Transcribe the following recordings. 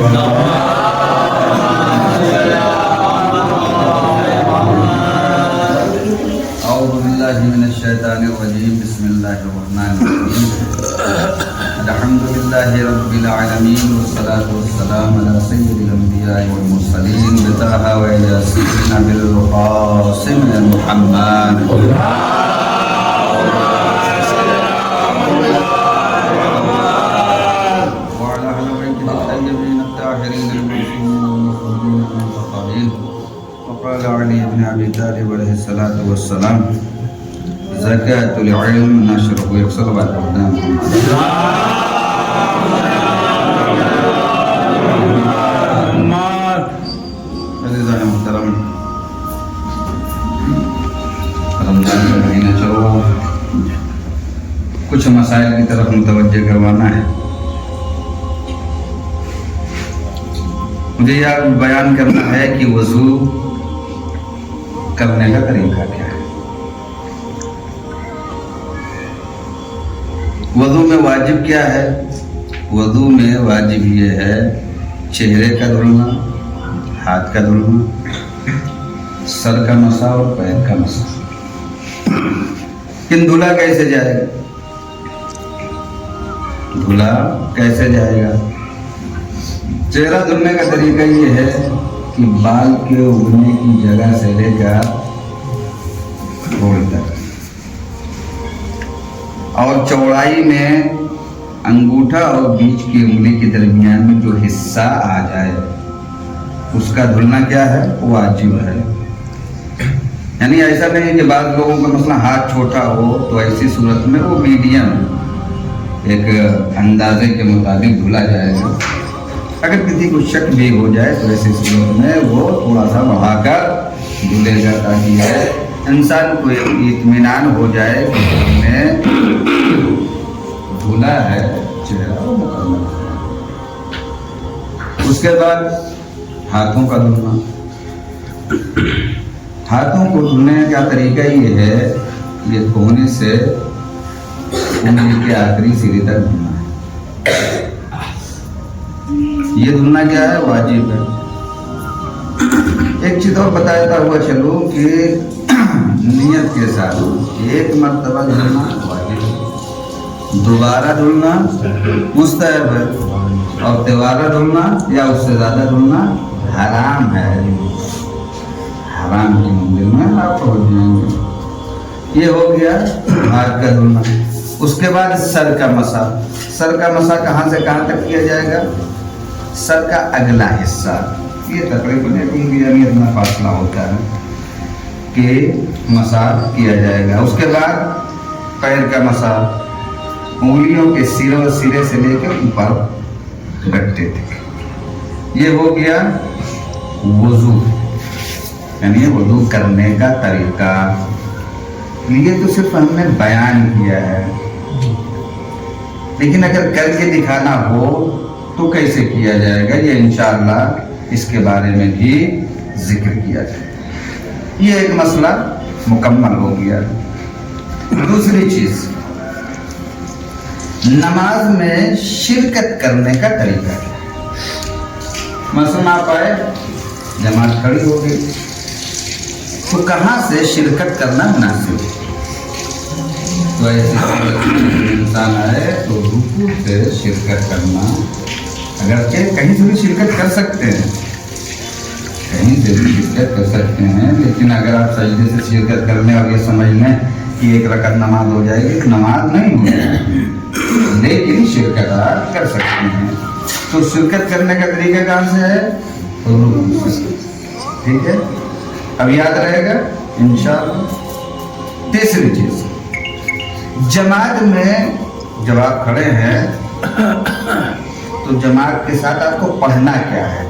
أعوذ بالله من الشيطان الرجيم بسم الله الرحمن الرحيم الحمد لله رب العالمين والصلاة والسلام على سيد الأنبياء والمرسلين بطه وياسين بالقاسم محمد وعلى أهل بيته الطيبين الطاهرين المعصومين المنتقبين. وقال علي بن أبي طالب عليه الصلاة والسلام زكاة العلم نشره يكسر بعد قدام عزیزان محترم، رمضان کا مہینہ چلو، کچھ مسائل کی طرف متوجہ کروانا ہے. مجھے یہ بیان کرنا ہے کہ وضو کرنے کا طریقہ کیا ہے. وضو میں واجب کیا ہے؟ وضو میں واجب یہ ہے چہرے کا دھلنا، ہاتھ کا دھلنا، سر کا مسح اور پیر کا مسح. لیکن دھلا کیسے جائے گا؟ دھلا کیسے جائے گا؟ چہرہ دھلنے کا طریقہ یہ ہے کہ بال کے اگنے کی جگہ سے لے کر گول تک اور چوڑائی میں انگوٹھا اور بیچ کی انگلی کے درمیان میں جو حصہ آ جائے اس کا دھلنا کیا ہے؟ واجب ہے. یعنی ایسا نہیں کہ بعض لوگوں کا مثلا ہاتھ چھوٹا ہو تو ایسی صورت میں وہ میڈیم ایک اندازے کے مطابق دھلا جائے گا. اگر کسی کو شک بھی ہو جائے تو ایسی صورت میں وہ تھوڑا سا بڑھا کر دھلے گا تاکہ انسان کو اطمینان ہو جائے کہ ہم نے دھلا ہے چہرہ وہ مکمل. اس کے بعد ہاتھوں کا دھلنا. ہاتھوں کو دھلنے کا طریقہ یہ ہے یہ کونے سے انگلی کے آخری سرے تک دھلنا ہے. یہ دھلنا کیا ہے؟ واجب ہے. ایک چیز اور بتاتا ہوا چلو کہ نیت کے ساتھ ایک مرتبہ دھلنا واجب ہے، دوبارہ دھلنا مستحب ہے، اور دوبارہ دھلنا یا اس سے زیادہ دھلنا حرام ہے. حرام کی منزل میں آپ پہنچ جائیں گے. یہ ہو گیا ہاتھ کا دھلنا. اس کے بعد سر کا مسح. سر کا مسح کہاں سے کہاں تک کیا جائے گا؟ سر کا اگلا حصہ، یہ تقریباً اتنا فاصلہ ہوتا ہے کہ مسح کیا جائے گا. اس کے بعد پیر کا مسح، انگلیوں کے سرے سے لے کے اوپر گٹے تک. یہ ہو گیا وضو، یعنی وضو کرنے کا طریقہ. یہ تو صرف ہم نے بیان کیا ہے، لیکن اگر کر کے دکھانا ہو تو کیسے کیا جائے گا یہ انشاءاللہ اس کے بارے میں بھی ذکر کیا جائے. یہ ایک مسئلہ مکمل ہو گیا. دوسری چیز، نماز میں شرکت کرنے کا طریقہ کیا ہے؟ مثلا آپ آئے، جماعت کھڑی ہو گئی تو کہاں سے شرکت کرنا مناسب ہے؟ تو ایسے انسان آئے تو رکوع سے شرکت کرنا، اگرچہ کہیں سے بھی شرکت کر سکتے ہیں، کہیں سے بھی شرکت کر سکتے ہیں، لیکن اگر آپ سجدے سے شرکت کرنے اور یہ سمجھ لیں کہ ایک رکعت نماز ہو جائے گی تو نماز نہیں ہو جائے گی، لیکن شرکت آپ کر سکتے ہیں. تو شرکت کرنے کا طریقہ کہاں سے ہے؟ رکوع سے. ٹھیک ہے، اب یاد رہے گا انشاءاللہ. تیسری چیز، جماعت میں جب آپ کھڑے ہیں تو جماعت کے ساتھ آپ کو پڑھنا کیا ہے،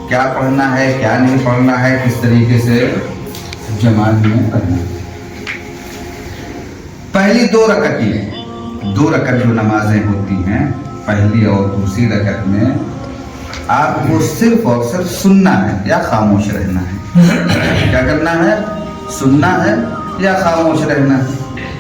کیا پڑھنا ہے، کیا نہیں پڑھنا ہے، کس طریقے سے جماعت میں پڑھنا ہے. پہلی دو رکعت جو نمازیں ہوتی ہیں، پہلی اور دوسری رکعت میں آپ کو صرف اور صرف سننا ہے یا خاموش رہنا ہے. کیا کرنا ہے؟ سننا ہے یا خاموش رہنا ہے.